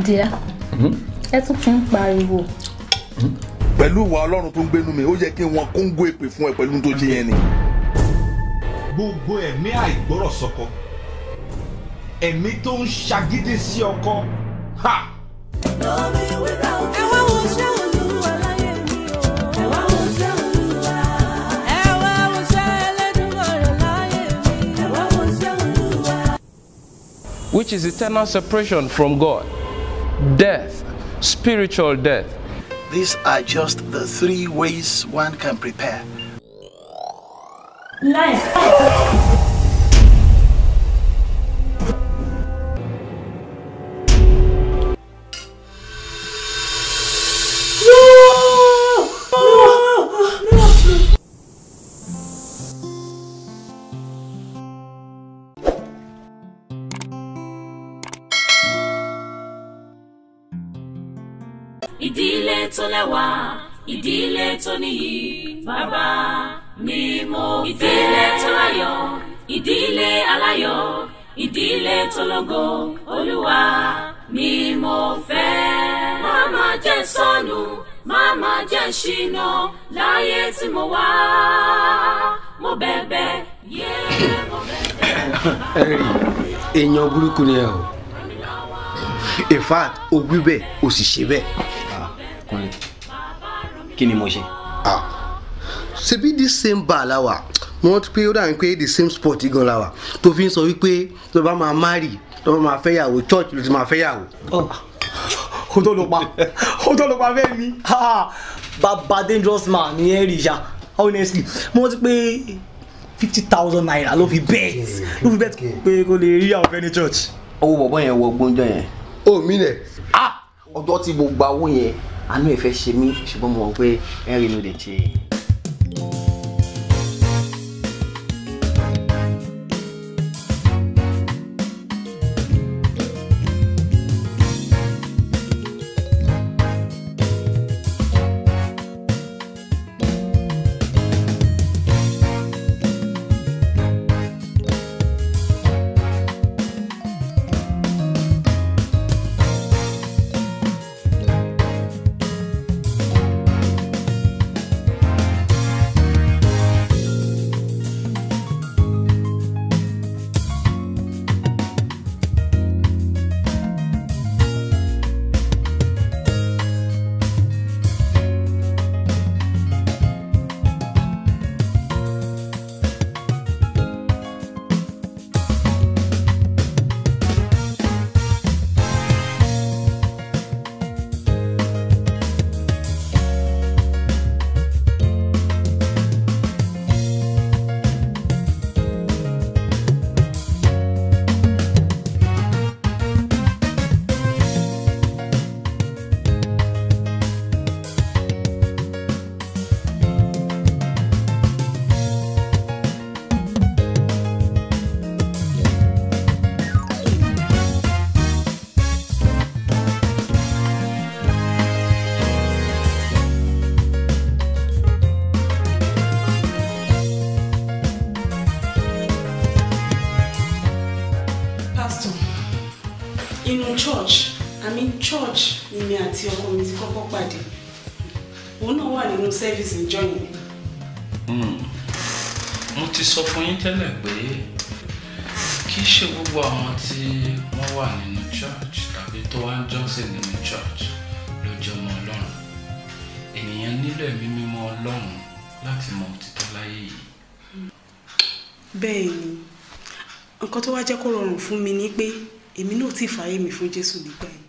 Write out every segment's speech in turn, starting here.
Dear, ẹ tún ti ń pariwo. Pẹ̀lú ìwà Ọlọ́run tó ń gbénú mi, ó yẹ kí wọn kóńgó èpè fún ẹ pẹ̀lú tó ṣe yẹn ni. Gbogbo ẹ̀mí àìgbọ́rọ̀ sọ́kọ, ẹ̀mí tó ń ṣagídí sí ọkọ, ha! Which is eternal separation from God, death, spiritual death. These are just the 3 ways one can prepare. Life. Ìdílé tó lẹ́wà, ìdílé tó níyì, bàbá mi mo fẹ́. Ìdílé tó láyọ̀, ìdílé aláyọ̀, ìdílé tó lógo, Olúwa mi mo fẹ́. Má mà jẹ́ sọnù, má mà jẹ́ ṣìnà, láyé tí mo wà, mo bẹ̀bẹ̀, mo bẹ̀bẹ̀. Èèyàn burúkú ni ẹ o. In fact, o wí bẹ́ẹ̀, o sì ṣe bẹ́ẹ̀. Kí ni mo ṣe? Ṣebí the same bar la wà. Mo rántí pé ó dà ní pé the same spot gan la wà. Tó fi ń sọ wípé tó bá máa marry, tó bá máa fẹ́yàwó, church ló ti máa fẹ́yàwó. Ó tó ló pa fẹ́ mi. Bàbá dangerous man ni ẹ rí ṣá. Honestly, mo rántí pé 50,000 naira ló fi bet. Pé kó lè rí àwọn fẹ́ ní church. Owó bọ̀bọ̀ yẹn wọ gbóúnjọ yẹn. Ó mi lẹ̀. Ọjọ́ tí mo gba owó yẹn, àánú ẹ̀ fẹ́ ṣe mí, ṣùgbọ́n mo mọ̀ pé ẹ̀rín ló lè ṣe. Church ni mi àti ọkọ mi ti kọ́kọ́ pàdé. Òun náà wà nínú service ìjọ yẹn. Mo ti sọ fún yín tẹ́lẹ̀ pé kì í ṣe gbogbo àwọn tí wọ́n wà nínú church tàbí tó wá ń jọ́sìn nínú church ló jẹ́ ọmọ Ọlọ́run. Ènìyàn nílò ẹ̀mí mímọ́ Ọlọ́run láti mọ òtítọ́ láyé yìí. Bẹ́ẹ̀ ni, nǹkan tó wá jẹ́ kó rọrùn fún mi ni pé èmi náà ti fààyè mi fún Jésù nígbà yẹn.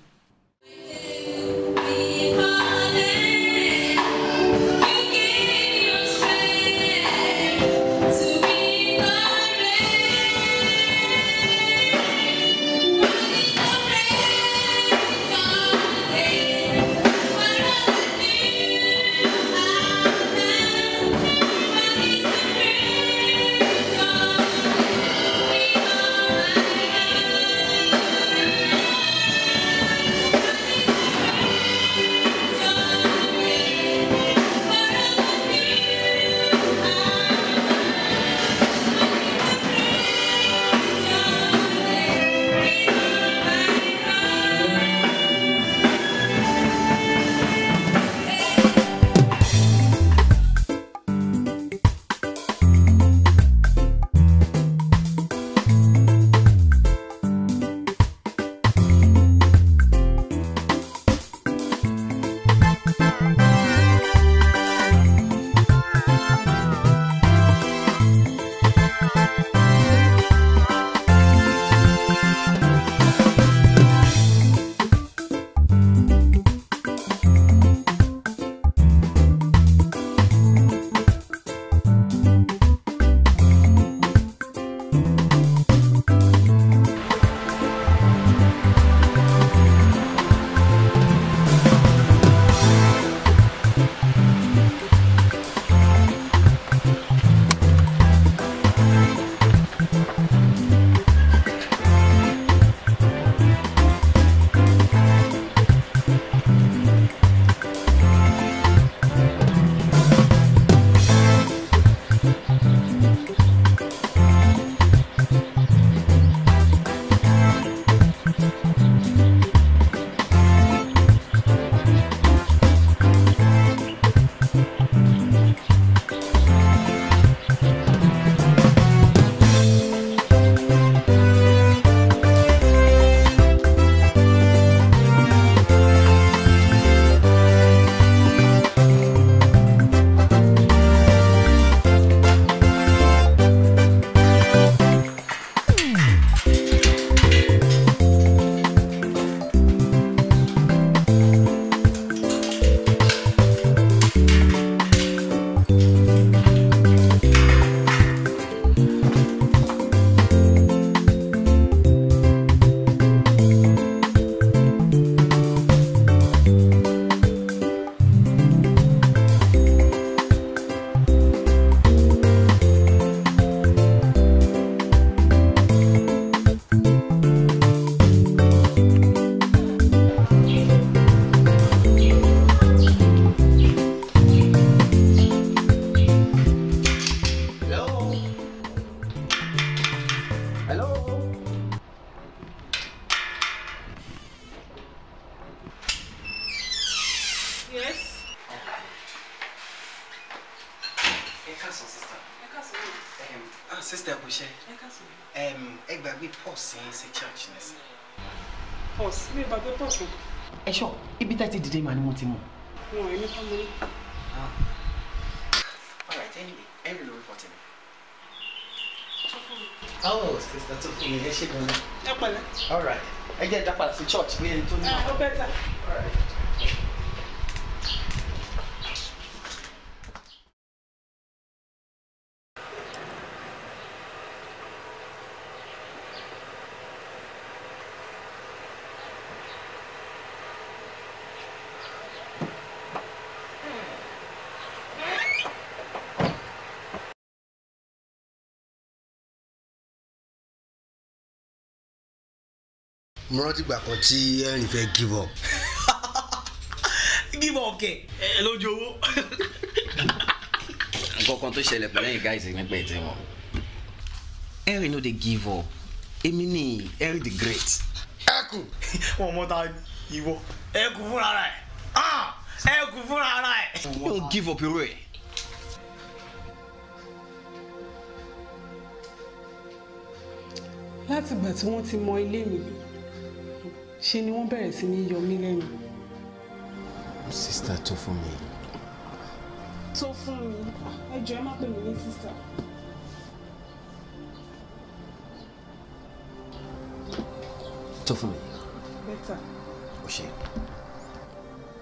ẹ gbàgbé pọ́ọ̀sì yín sí church nìsín. Pọ́ọ̀sì mi gbàgbé pọ́ọ̀sì. Ẹ ṣọ́ ibi tá ti dìde màá ni wọ́n ti mọ̀. Wọn ò ní ká mọ́ ní. Alright, anyway, ẹ rí lórí pọ̀tì mi. Oh, sister Tofumi, ẹ ṣe gan-an. Ẹ pẹ̀lẹ́. Alright, ẹ jẹ́ ìdápadà sí church bí ẹni tó ní. Ó bẹ́tà. Alright. Mo rántí ìgbà kan tí ẹ̀rìn fẹ́ give up. Give up kẹ̀ ẹ lójú owó. Nǹkan kan tó ṣẹlẹ̀ pẹ̀lú ẹ̀yin guys mi pẹ̀ tí wọn. Henry no dey give up. Èmi ni Henry the Great. Ẹkùn. Wọ́n mọ̀ ta ìwọ. Ẹkùn fúnra rẹ̀. Ẹkùn fúnra rẹ̀. Don't give up irú ẹ̀. Láti ìgbà tí wọ́n ti mọ ilé mi, ṣe ni wọ́n bẹ̀rẹ̀ sí ní yọ mí lẹ́nu. Sister Tofumi. Tofumi, ẹ jọ̀ọ́ ẹ má pè mí ní sister. Tofumi. Better. Oṣé.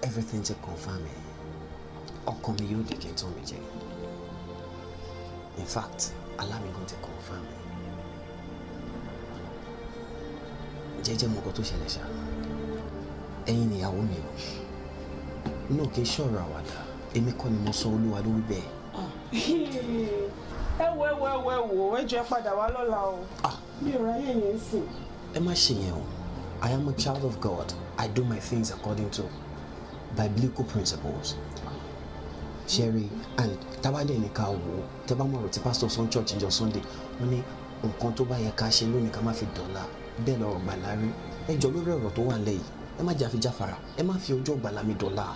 Everything to confirm it. Ọkàn mi yóò dìkẹ́ tó mi jẹ. In fact, allow me to confirm it. Jẹ́jẹ́ mọ̀ nǹkan tó ṣẹlẹ̀ ṣá. Ẹ̀yin níyàwó mi o. Inú kì í ṣọ̀rọ̀ àwàdà. Èmi kọ́ ni mo sọ Olúwa ló wí bẹ́ẹ̀. Ẹ wo ẹ jọ̀ọ́ ẹ padà wá lọ́la o. Mi ò ráyè yẹn sìn. Ẹ má ṣe yẹn o. I am a child of God. I do my things according to biblical principles. Sherry, and tabade ni ká wò. Tẹ́ bá mọ̀rọ̀ tí pastor son church ìjọ Sunday. Wọ́n ní nǹkan tó bá yẹ ká ṣe lónìí ká má fi dọ̀la. Bẹ́ẹ̀ lọ gbàlà rí. Ẹ jọ̀ọ́ lórí ọ̀rọ̀ tó wà nílẹ̀ yìí. Ẹ má jàfi jáfara. Ẹ má fi ọjọ́ gbàlà mi dọ̀la.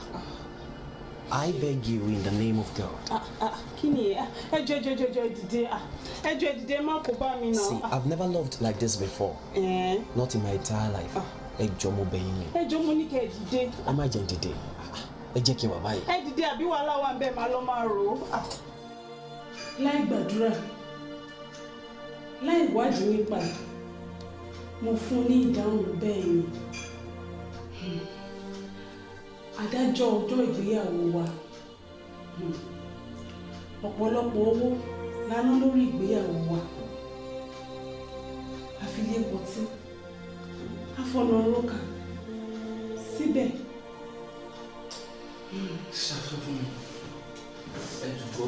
I beg you in the name of God. Kí ni ẹ jọ̀ọ́ dìde. Ẹ jọ̀ọ́ dìde má kó bá mi náà. See, I've never loved like this before. Not in my entire life. Ẹ jọ̀ọ́ mo bẹ̀ yín ni. Ẹ jọ̀ọ́ mo ní kẹ́ dìde. Ẹ má jẹ́ dìde. Ẹ jẹ́ kí n wà báyìí. Ẹ dìde àbí wàhálà wà ń bẹ̀ máa lọ máa rò ó. Láì gbàdúrà, láì wádìí nípa ẹ̀, mo fún ní ìdáhùn bẹ́ẹ̀ ni. Adájọ́ ọjọ́ ìgbéyàwó wa. Ọ̀pọ̀lọpọ̀ owó la ná lórí ìgbéyàwó wa. A fi lé pọtí. A fọ̀nà rókà. Síbẹ̀. Ṣàfẹ́ fún mi. Ẹ dùgbò.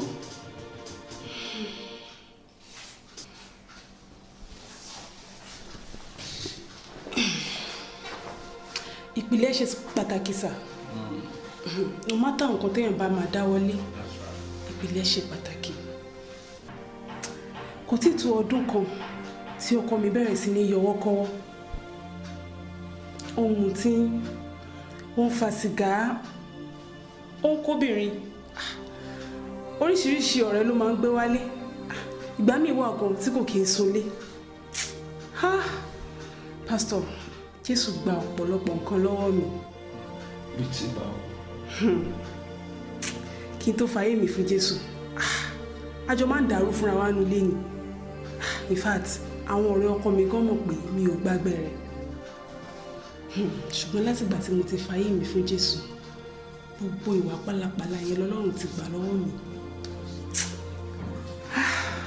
Ìpìlẹ̀ ṣe pàtàkì sà. No matter nǹkan téèyàn bá máa dáwọ́lé, ìpìlẹ̀ ṣe pàtàkì. Kò tí tó ọdún kan tí ọkọ mi bẹ̀rẹ̀ sí ní yọwọ́ kọ́wọ́. Ohun tí ó ń fa sìgá, ó ń kóbìnrin. Oríṣiríṣi ọ̀rẹ́ ló máa ń gbé wálé. Ìgbà míì wà gan tí kò kí n sunlé. Pastor, Jésù gba ọ̀pọ̀lọpọ̀ nǹkan lọ́wọ́ mi. Bí ti bá o. Kí n tó fayé mi fún Jésù, àjọ máa ń dàrú fúnra wa nù lé ni. In fact, àwọn ọ̀rẹ́ ọkọ mi gan mọ̀ pé mi ò gbàgbé rẹ̀. Ṣùgbọ́n látìgbà tí mo ti fayé mi fún Jésù, gbogbo ìwà pálapàla yẹn lọ́lọ́run ti gbà lọ́wọ́ mi.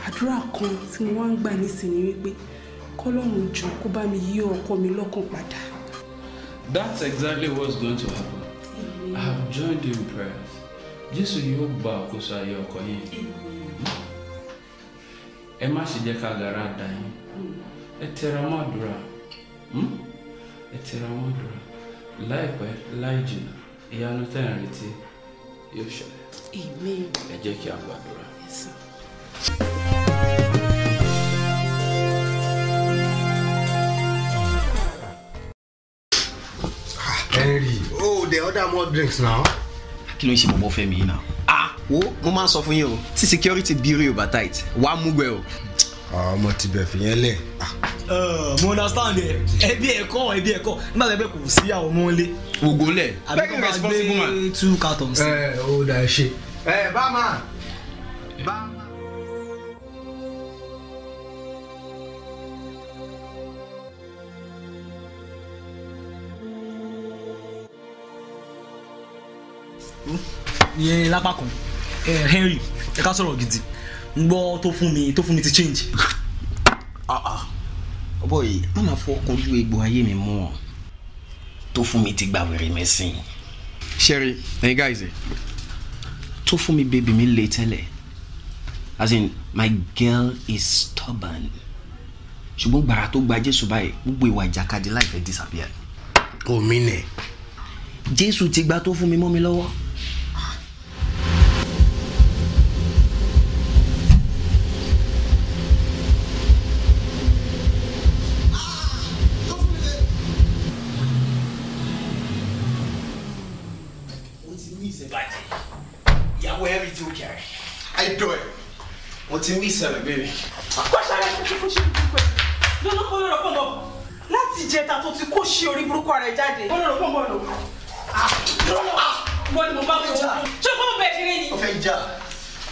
Àdúrà kan tí mo wá ń gbà nísìnyí wípé kọ́lọ́run jù kó bá mi yí ọkọ mi lọ́kàn padà. That's exactly what's going to happen. I have joined you in prayers. Jésù yóò gba àkóso ayé ọkọ yín. Ẹ má ṣe jẹ́ ká gara dà yín. Ẹ tẹra mọ́ àdúrà. Ẹ tẹra mọ́ àdúrà. Láìpẹ́ láì jìnnà, ìyanu tẹ́ ẹ̀ ń retí yóò ṣẹlẹ̀. Amen. Ẹ jẹ́ kí a gbàdúrà. Yes, sir. Henry, oh, they order more drinks now. Kí ló ń ṣe bọ̀bọ̀ fẹ́ mi yìí náà? Wo mo máa ń sọ fún yín o, tí security bureau yóò bá tight, wàá mú gbẹ o. ọmọ ti bẹ̀ fi yẹn lẹ̀. Mo understand ẹ. Ẹbí ẹ̀kọ́. Nígbà tí ẹ bẹ kò sí àwọn ọmọ ilé. Ògo lẹ̀. Àbí responsible man. 2 cartons. Ó dà ṣe. Báman. Yẹn lápá kan. Henry, ẹ ká sọ̀rọ̀ gidi. Ń gbọ́ tó fún mi ti change. Ọ̀bọ̀ yìí, má máa fọ́ ọkàn ojú egbò ayé mi mú ọ. Tó fún mi ti gba wèrè mẹ́sìn. Sherry, hey guys. Tó fún mi baby mi lè tẹ́lẹ̀. As in, my girl is stubborn. Ṣùgbọ́n gbàrà tó gba Jésù báyìí, gbogbo ìwà ìjàkadì láìpẹ́ disappear. Omi nẹ̀. Jésù ti gba tó fún mi mọ́ mi lọ́wọ́. Ìyàwó ẹ̀rí tí ó kẹrẹ̀. Àìdọ̀ ẹ̀. Mo ti ní ìṣẹ̀lẹ̀ bẹ́ẹ̀. lọ́nà kó lọ́rọ̀ pọ̀ mọ́ láti ìjẹta tó ti kó ṣe orí burúkú ara ẹ̀ jáde. ó lọ́rọ̀ pọ̀ mọ́ lò. wọ́n ni mo bá fẹ́ jà. ṣé o kọ́ bẹ̀ ṣeré ni. Ó fẹ́ jà.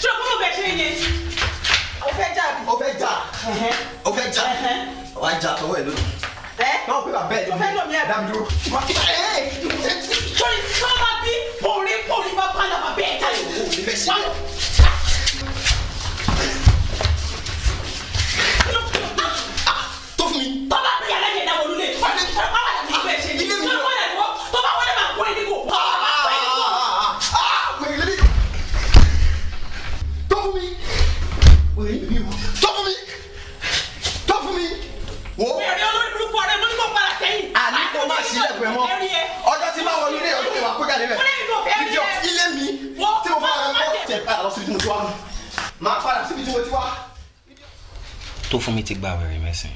ṣé o kọ́ bẹ̀ ṣeré ni. o fẹ́ jà bí. Ó fẹ́ jà. Ó fẹ́ jà. Wàá jà tọwọ́ ẹ̀ lónìí. Náà pé bàbá ẹ̀ ló fẹ́ lọ mí ẹ̀. Dàbí dúró. sori sábà bí pòrí bá pa làbà bẹ́ẹ̀ jáde. Ó fẹ́ ṣe bẹ́ẹ̀. Tó fún mi. Tọ́ba bí yàrá yẹn dáwọ́ lulẹ̀. Tọ́ba wà láti ìgbẹ́ ṣe ni. Tọ́ba wọlé máa kó ẹni kò. Tó fún mi. Tó fún mi. Tó fún mi. Wo. Bẹ̀rẹ̀ olórí burúkú ọ̀rẹ́ mo ní kó padà sẹ́yìn. Àní kò má sí ilẹ̀kùn ẹ̀ mọ́. Ọjọ́ tí máa wọlé ilé ọjọ́ ìwà kó jáde rẹ̀. Ìjọ ilé mi tí mo bá rẹ̀ kọ́ tẹ̀ padà lọ síbi tí mo ti wá nù. Máa padà síbi tí mo ti wá. Tó fún mi ti gba wèrè mẹ́sìn.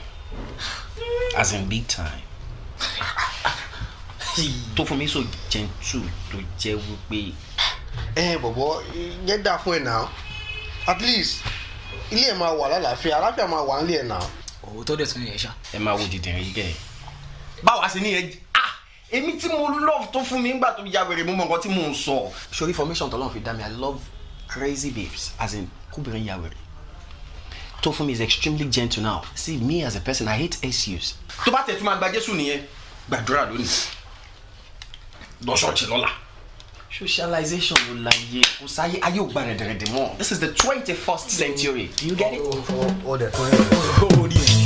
As in big time. Tó fún mi so gentle tó jẹ́ wípé. Bọ̀bọ̀ yẹn dà fún ẹ náà. At least ilé ẹ̀ máa wà lálàáfíà, àlàáfíà máa wà nílé ẹ̀ náà. Òwò tó dẹ̀ tún yẹn ṣá. Ẹ máa wo dìdìrín yìí gẹ̀. Báwa sí ní ẹ èmi tí mo love tó fún mi ńgbà tó ya wèrè mo mọ nǹkan tí mò ń sọ. Sori formation tọ́lọ́run fi dá mi, I love crazy babes, as in kúbìrín ya wèrè. Tó fún mi is extremely gentle now. See, me as a person, I hate issues. Tó bá tẹ̀ tún máa gba Jésù nìyẹn gbàdúrà lónìí. Lọ ṣọ́ọ̀ṣì lọ́la. Socialization ló láyé, kò sáyé ayé ò gba rẹ̀dẹ̀rẹ̀dẹ̀ mọ́. This is the 21st century. Do you get it? Ó dẹ̀ fún ẹ.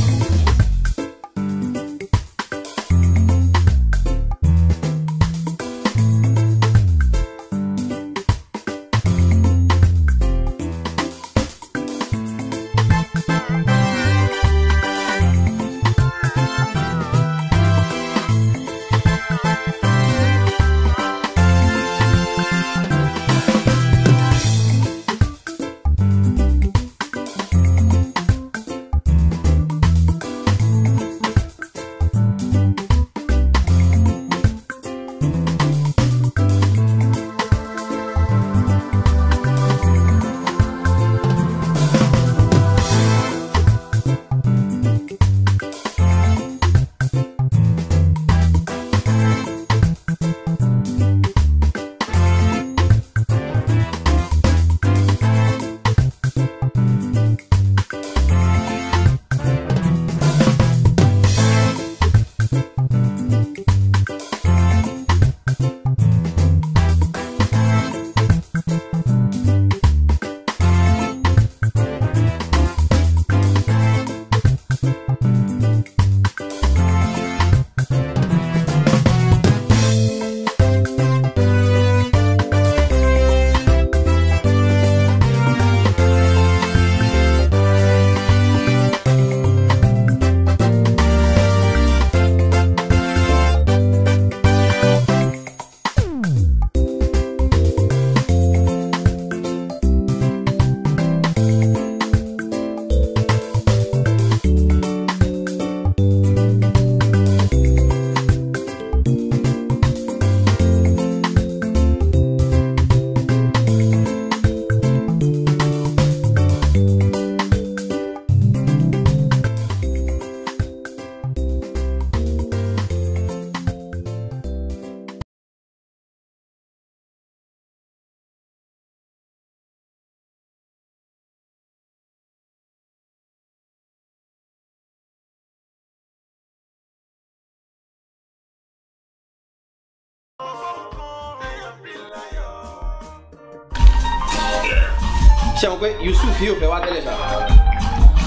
ṣe mọ̀ pé Yusuf yóò fẹ́ wá tẹ́lẹ̀ ṣá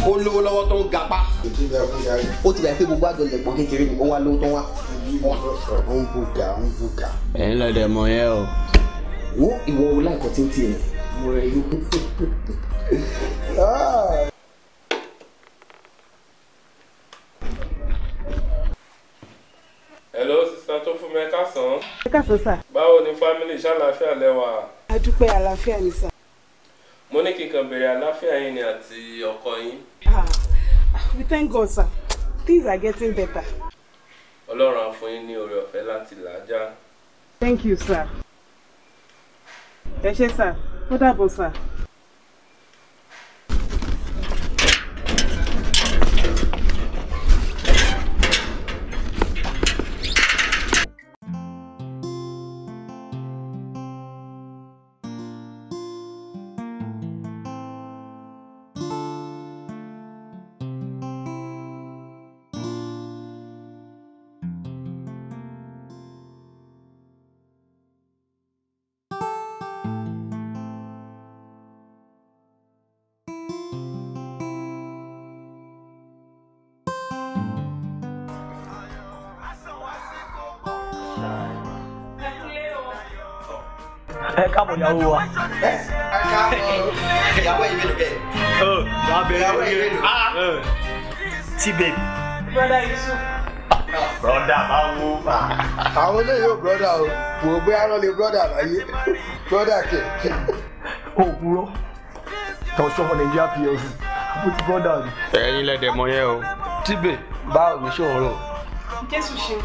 ó lówó lọ́wọ́ tó ń gapá ó ti bẹ̀rẹ̀ pé gbogbo àjọ lẹ̀pọ̀ kékeré ni ó wá lówó tó ń wá. ó ń bùgà. ẹ̀yin lọ́dẹ̀ mọ̀ yẹn o. wo ìwọ wo láìkọ́ tí ń tiẹ̀ mo rẹ̀ yó. Hello, sister tó fún mi ẹ káàsán. Ẹ káàsán sà. Báwo ni family ṣàlàáfíà lẹ́wà? A dúpẹ́ àlàáfíà ni sà. Mo ní kí n kàn béèrè àlàáfíà yín ni àti ọkọ yín. We thank God sir. Things are getting better. Ọlọ́run á fún yín ní oore ọ̀fẹ́ láti làájá. Thank you sir. Ẹ ṣé sir. Ó dàbọ̀ sir. Káàbọ̀ ìyàwó wa. Ìyàwó yìí mélòó bẹ́ẹ̀. Ìyàwó yìí mélòó. T-babe. Brother Yusuf. Brother báwo. àwọn eléyìí ò brọ́dà o wò ó bóyá lọ́ọ́ lè brọ́dà láyé brọ́dà kẹ̀. Ó kúrò. Tọ́sọ́ ọmọ Nàìjíríà PLC. Mo ti brọ́dà ni. ẹ̀yin lọ́dẹ̀ mọ̀ yẹn o. Tíbè báwo ni ṣòro. Jésù ṣe.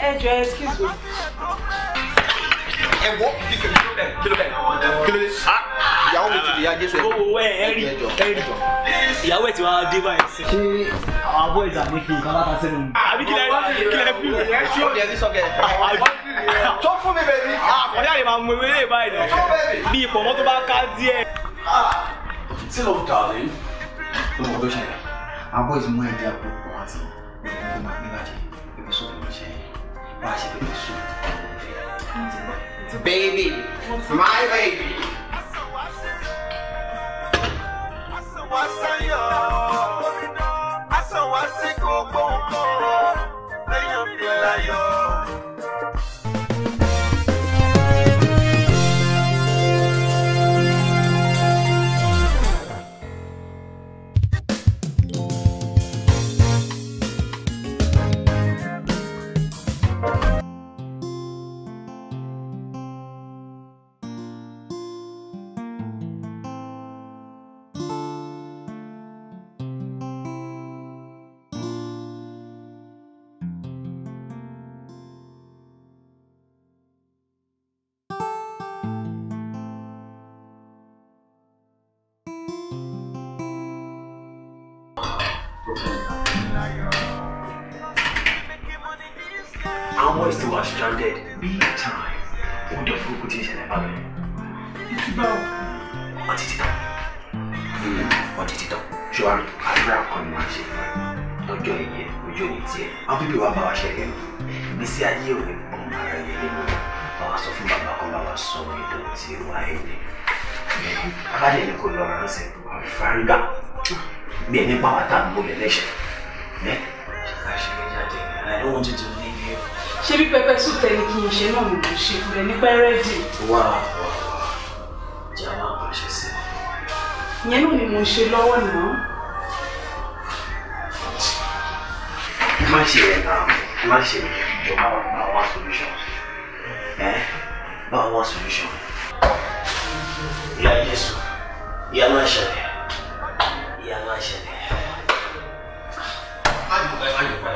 Ẹ jọ̀ọ́ excuse me. Ẹ wọ́ kí ló dé ìyàwó mi ti di ya Jésù ẹ̀. Owó ẹ̀rí ìyàwó ẹ̀ tí wàá dé báyìí sí. Ṣé àwọn boys àmì fi nǹkan láta sẹ́nu mi? Àbí kílẹ̀ fi sọ́kẹ̀. Tó fún mi bẹ̀rẹ̀. Àkọ́jà lè máa mú ewé lè báyìí lọ. Bí ìpọ̀mọ́ tó bá ká díẹ̀. Still up, darling. Ọmọ ọdún ṣẹlẹ̀. Àwọn boys mú ẹ̀dí àpò pọ̀ àti ìgbìmọ̀ máa níbàjẹ́. Ibi sọ̀rọ̀ ló ṣe bá a ṣe bẹ̀rẹ̀ sùn. Baby, my baby. Our boys still are stranded big time. Who the fuck would you say about it? What did it do? What did it do? Sure, I grab on my shit. Don't join here, we join it here. How people are about sharing? We see a year with our Sophie Baba come our son, we don't see why. I didn't go along and say, Fariga, me and Papa Tan Mobilation. I don't want you to leave here. Ṣé bí pẹpẹ sùn tẹ́lẹ̀ kí n ṣe náà ni mo ṣe fún ẹ ní pẹ́rẹ́dì. Wá jẹ́ àwọn àpàṣẹ sí i. Ìyẹn náà ni mo ṣe lọ́wọ́ náà. Má ṣe rẹ̀ náà, má ṣe rẹ̀ ìjọba bá wá solution. Bá wá solution. Ìyá Jésù, ìyá máa ṣẹlẹ̀, ìyá máa ṣẹlẹ̀. Má jù pẹ́, má jù pẹ́.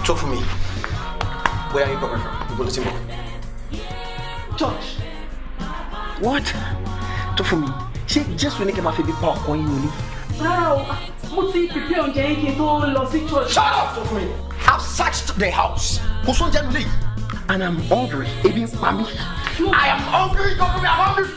Talk for me. Where are you coming from? You bulletin board. Church. What? Talk for me. Ṣé Jésù ní kí n máa fi bí pa ọkọ yín nílé? Shut up, Tokumi! I've searched the house. And I'm hungry. Even for me. I am hungry, Tokumi. I'm hungry.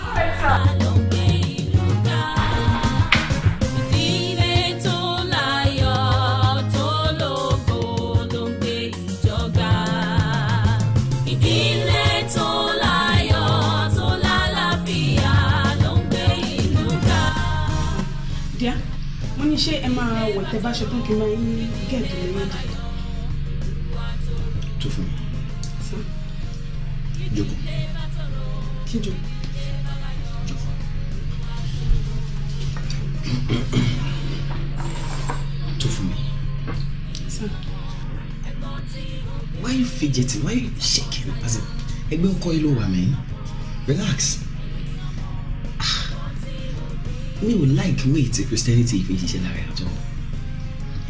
Ṣé ẹ máa wẹ̀ tẹ́ bá ṣe tán kí n máa yí gẹ̀ẹ́dì mi méjì. Tó fún mi. Jókòó. Kí jókòó? Jókòó. Tó fún mi. Why are you fidgeting? Why are you shaking? As in, ẹgbẹ́ ọkọ yìí ló wà mí. Relax. Me would like way to Christianity if it's at all.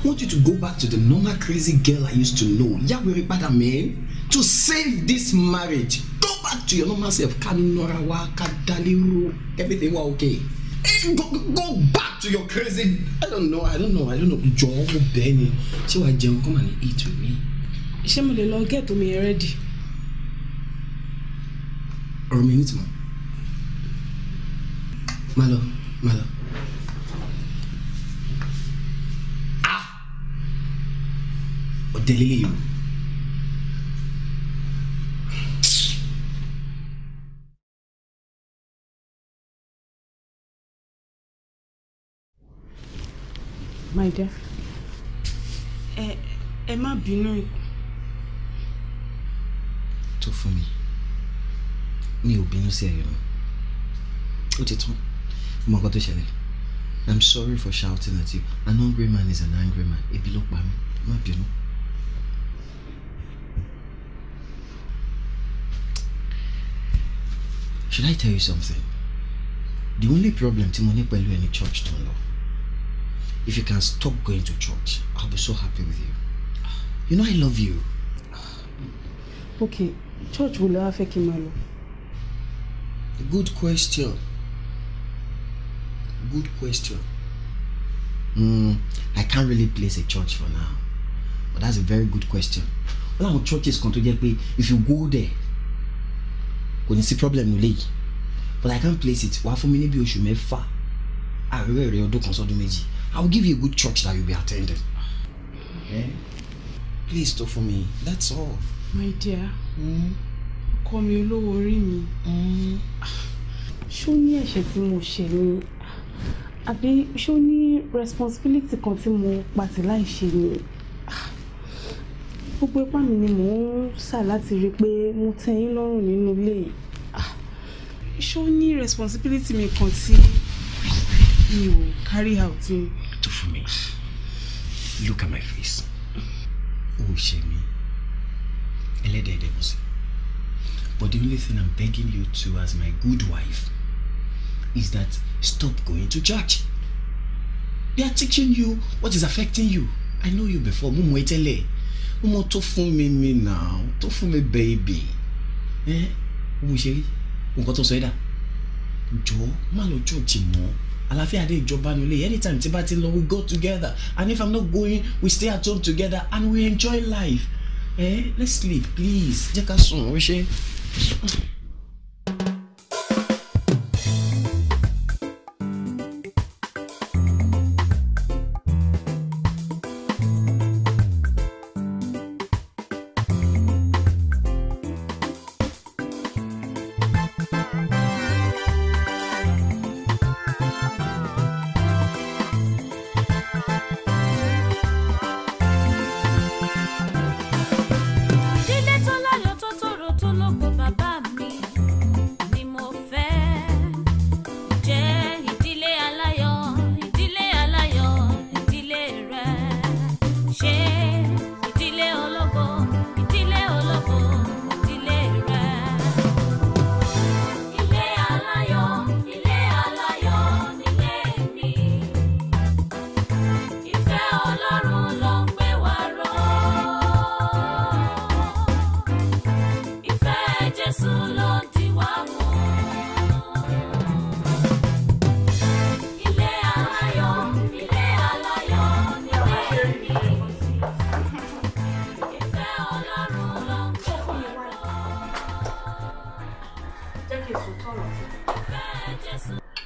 I want you to go back to the normal crazy girl I used to know. Yahweh Bada man, to save this marriage. Go back to your normal self. Kanorawa, Kadaliru, everything was okay. Go back to your crazy. I don't know. Joe, Benny. So I John come and eat with me. Shemule Lord, get to me already. Or a minute more. Malo. Delili you. My dear. Ẹ má bínú. Tó fún mi. Mi ò bínú sí ẹ. Ó ti tán. Mo nǹkan tó ṣẹlẹ̀. I'm sorry for shouting at you. An hungry man is an angry man. Ebi ló pa mí. Má bínú. Should I tell you something? The only problem tí mo ní pẹ̀lú ẹni church tó ń lọ. If you can stop going to church, I'll be so happy with you. You know I love you. Okay, church will have a kimalo. Good question. I can't really place a church for now, but that's a very good question. Well, our churches kan tó jẹ́ pé if you go there, kò ní sí problem nílé yìí. But I can't place it. Wá fún mi ní bí oṣù mẹ́fà. Àárẹ̀ rẹ̀ ọdún kan sọ́dún méjì. I'll give you a good church that you'll be attending. Okay? Please stop for me. That's all. My dear. Ọkọ mi olówó orí mi. Ṣó ní ẹ̀ṣẹ̀ tí mo ṣe ni? Àbí ṣó ní responsibility kan tí mo pàtì láì ṣe ni? Gbogbo ipá mi ni mò ń sà láti rí pé mo tẹ́ yín lọ́rùn nínú ilé yìí. Ṣó ní responsibility mi kan tí mi ò carry out ni? To for me. Look at my face. Oh, shame. But the only thing I'm begging you to as my good wife is that stop going to church. They are teaching you what is affecting you. I know you before. Mumu etele. Mumu tofu me now. Tofu me baby. Mumu sheri. Unko to so ida. Jo, ma lo church mo. Àlàáfíà dé ìjọba nílé. Anytime tí bá ti lọ, we go together. And if I'm not going, we stay at home together and we enjoy life. Let's sleep, please. Jẹ́ ká sùn, ó ṣe.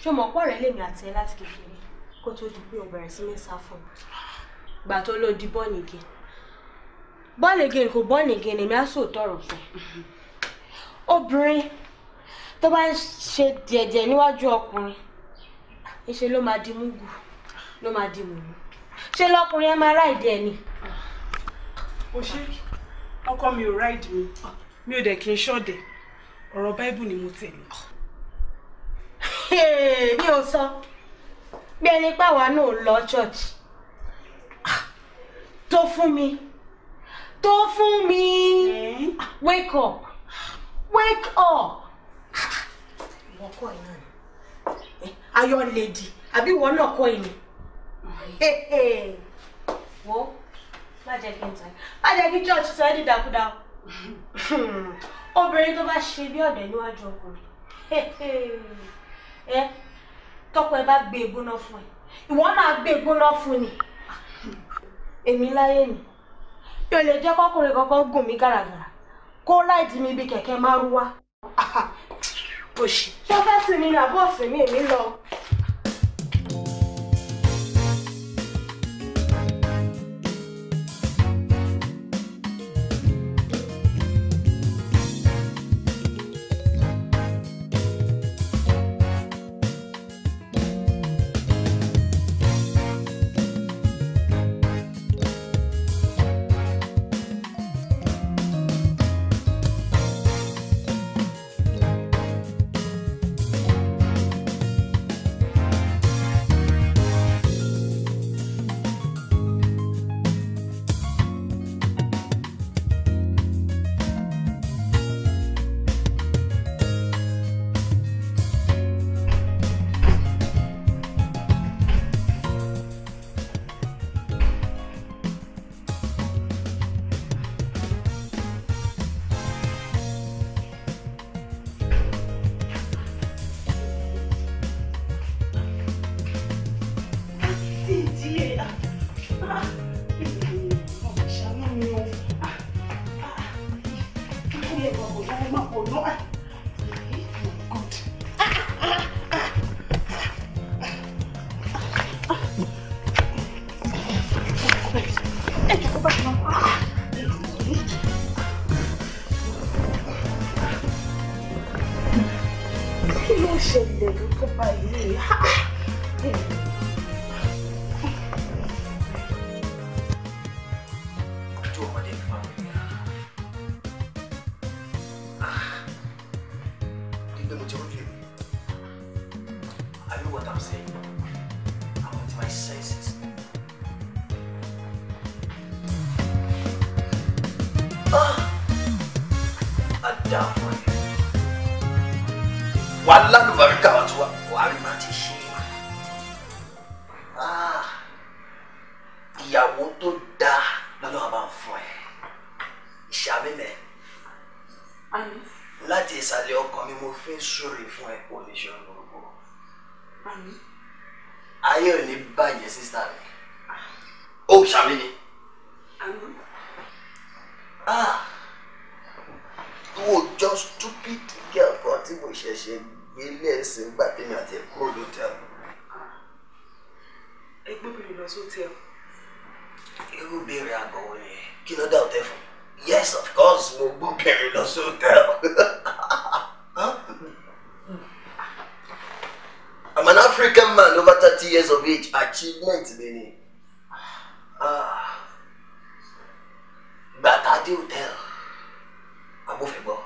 ṣé mo pọ̀ rẹ̀ lèmi àti ẹ láti kékeré kó tó di pé o bẹ̀rẹ̀ sí ní sá fún mi gbà tó ló di born again kò born again èmi á sòótọ́ ọ̀rọ̀ fún obìnrin tó bá ń ṣe díẹ̀díẹ̀ níwájú ọkùnrin ìṣe ló máa di múgù ló máa di mùmú ṣé lọkùnrin ẹ máa ráìdì ẹ ni. o ṣe ọkọ mi ò ráìdì mi ò dẹ̀ kí n ṣọ̀dẹ̀ ọ̀rọ̀ báíbù ni mo tẹ̀lé. mi ò sọ bí ẹni pàwa náà lọ church tó fún mi wake up wọ́n kọ́ ẹ̀ náà ni ayọ̀ lady àbí wọ́n náà kọ́ ẹ̀ ni wọ́n má jẹ́ kí n tàn má jẹ́ kí church sọ ẹ́ dídàkúdà obìnrin tó bá ṣe bí ọ̀dẹ̀ níwájú ọkùnrin tọ́pọ̀ ẹ bá gbé egbóná fún ẹ ìwọ náà gbé egbóná fún ni èmi láyé ni yóò lè jẹ́ kọ́kùnrin kankan gùn mí gàràgàrà kó láìdí mi bí kẹ̀kẹ́ márúwá òṣì ṣé fẹ́ sí mi ní àbọ̀sí mi èmi lọ. Yes, of course, we'll book her in the hotel. I'm an African man over 30 years of age. Achievement, Benny. But I do tell. I'm moving on.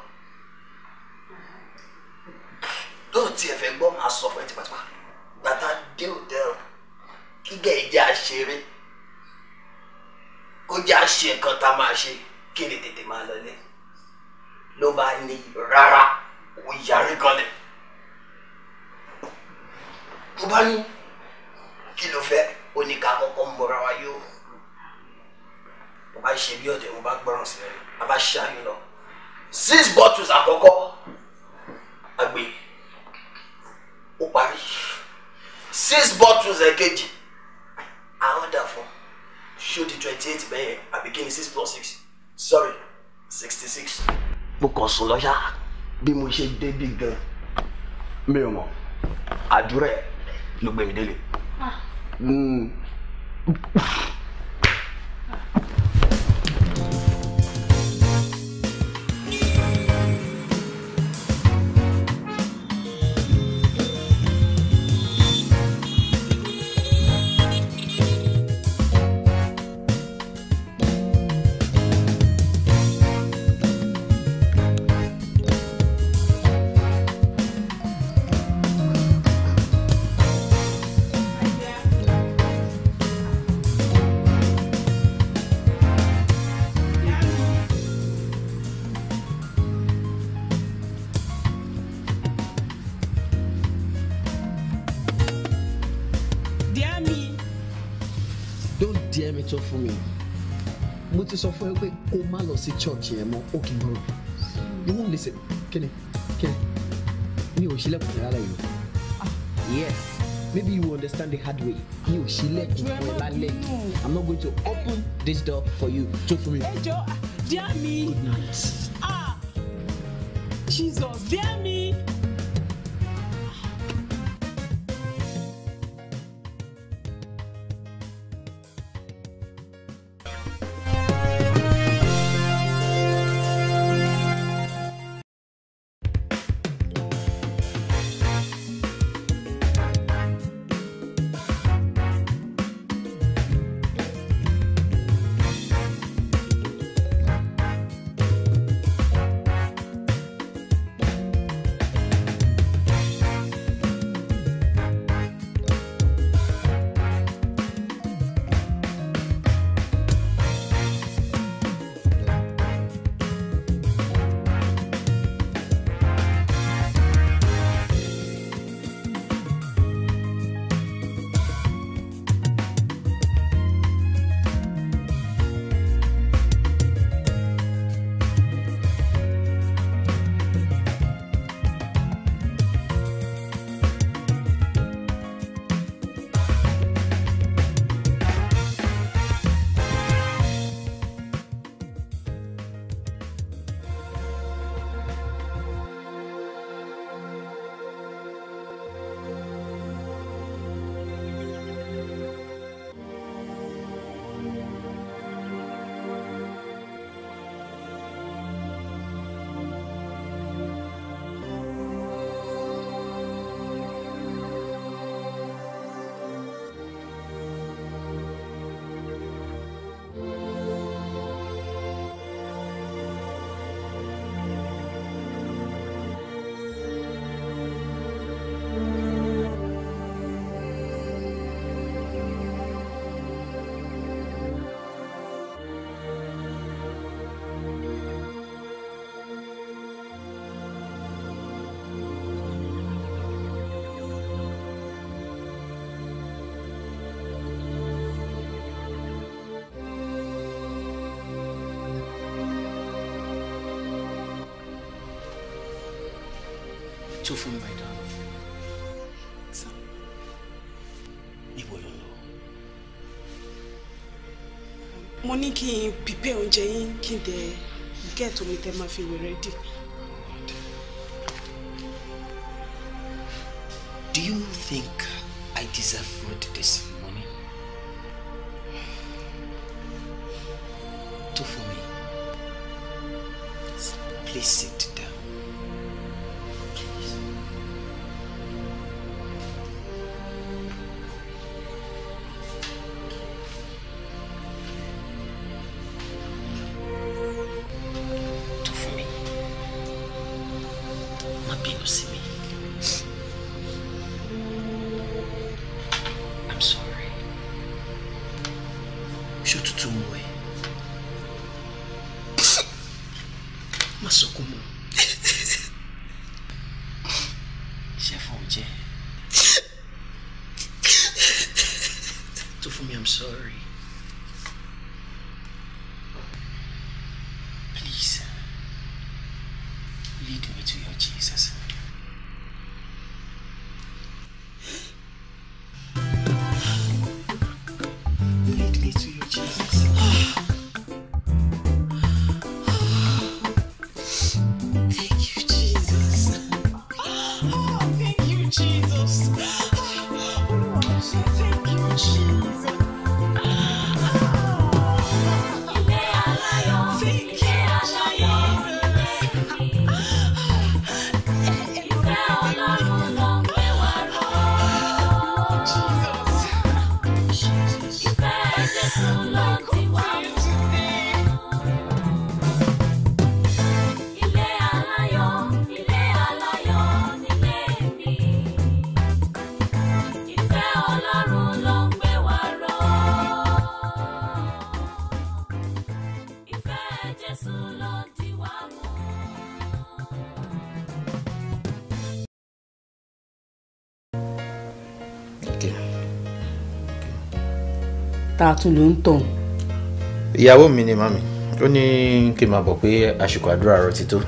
Don't see if I'm going to suffer. But I do tell. Kige ija shere. Ko ja se nkan ta ma se. Kí ni tètè máa lọ lé. Ló bá ní rárá. Ó yarí kanlẹ̀. Mo bá ní kí ló fẹ́ ó ní ká kọ́kọ́ mọ́ra wa yó. Mo bá ṣe bí ọ̀dẹ̀ mo bá gbọ́ràn sí rẹ̀. A bá ṣáyún lọ. 6 bottles àkọ́kọ́. Àgbè. Ó parí. 6 bottles èkejì. I order for. Show the 28 bẹ́ẹ̀ I begin 6 plus 6. Sorry, 66. Mo kàn sùn lọ́yà bí mo ṣe débi gan. Mi ò mọ̀. àdúrà ẹ̀ ló gbé mi délé. Sọ fún mi mo ti sọ fún ẹ pé kó má lọ sí church yẹn mọ́ ó kì í gbọ́rọ̀ you won't listen kíni mi ò ṣílẹ̀kùn rárá yìí yes maybe you will understand the hard way mi ò ṣílẹ̀kùn fún ẹ lálẹ́ yìí I'm not going to open this door for you tó fún mi. ẹjọ dear me good night. Jesus dear me. Tó fún mi my darling. Níbo ló lọ? Mo ní kí n prepare oúnjẹ yín kí n dẹ̀ get omi tẹ́ máa fi wẹ̀ ready. Do you think I deserve food this morning? Tó fún mi. Please sit down. I'm sorry. Please, lead me to your Jesus. Lead me to your Jesus. Thank you, Jesus. Oh, thank you, Jesus. ló di wá mú. Ta tún ló ń tàn. Ìyàwó mi ni màmí. Ó ní kí n máa bọ̀ pé àsìkò àdúrà rẹ̀ ti tó.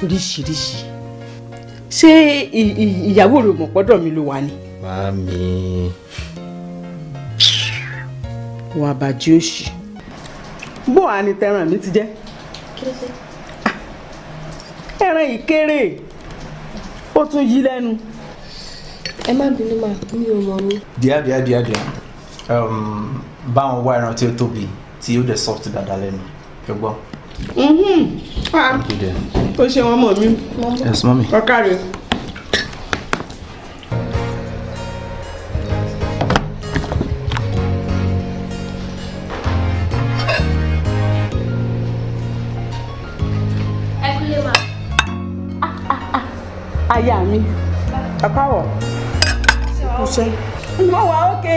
Oríṣiríṣi. Ṣé ìyàwó rẹ̀ mọ̀ pọ́dọ̀ mi ló wà ní? Màmí. Wà bàjẹ́ òṣì. Bó wà ní tẹran mi ti jẹ́? Ẹran ìkéré. Ó tún yí lẹ́nu. Ẹ má bínú mà, mi ò mọ̀ ni. Díẹ̀. Báwọn wá ẹran tí ó tóbi tí ó dẹ̀ soft dáadáa lẹ́nu. Ṣùgbọ́n. Ó ṣe wọn mọ̀ mí. Yes, mommy. Ọ̀kàrẹ̀. Ẹ kúlé mà. Aya mi. Àpáwọ̀. Ṣé mo wà ókè?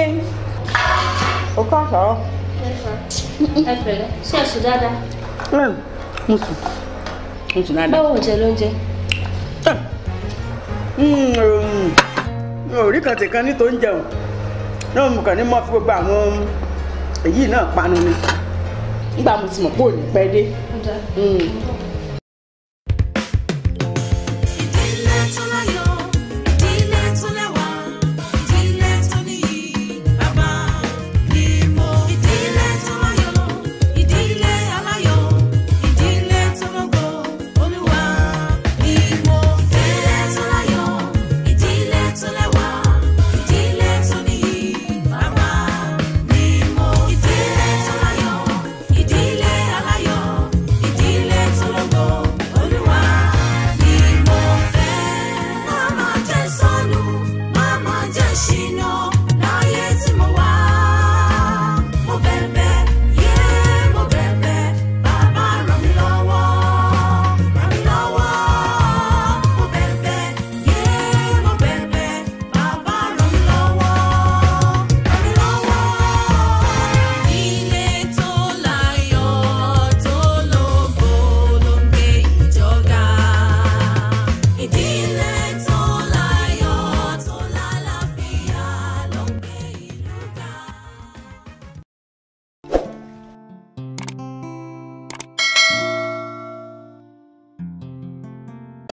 Ó kọ́ àṣàrọ̀. Ẹ pẹ̀lẹ́, ṣé ẹ sùn dáadáa? Mo sùn dáadáa. Báwo jẹ ló ń jẹ? Orí kan tìkan ní tó ń jẹun. Náà mo kàn ní mọ́ fún gbogbo àwọn èyí náà panu ni. Nígbà mo ti mọ̀ pé ò ní pẹ́ dé.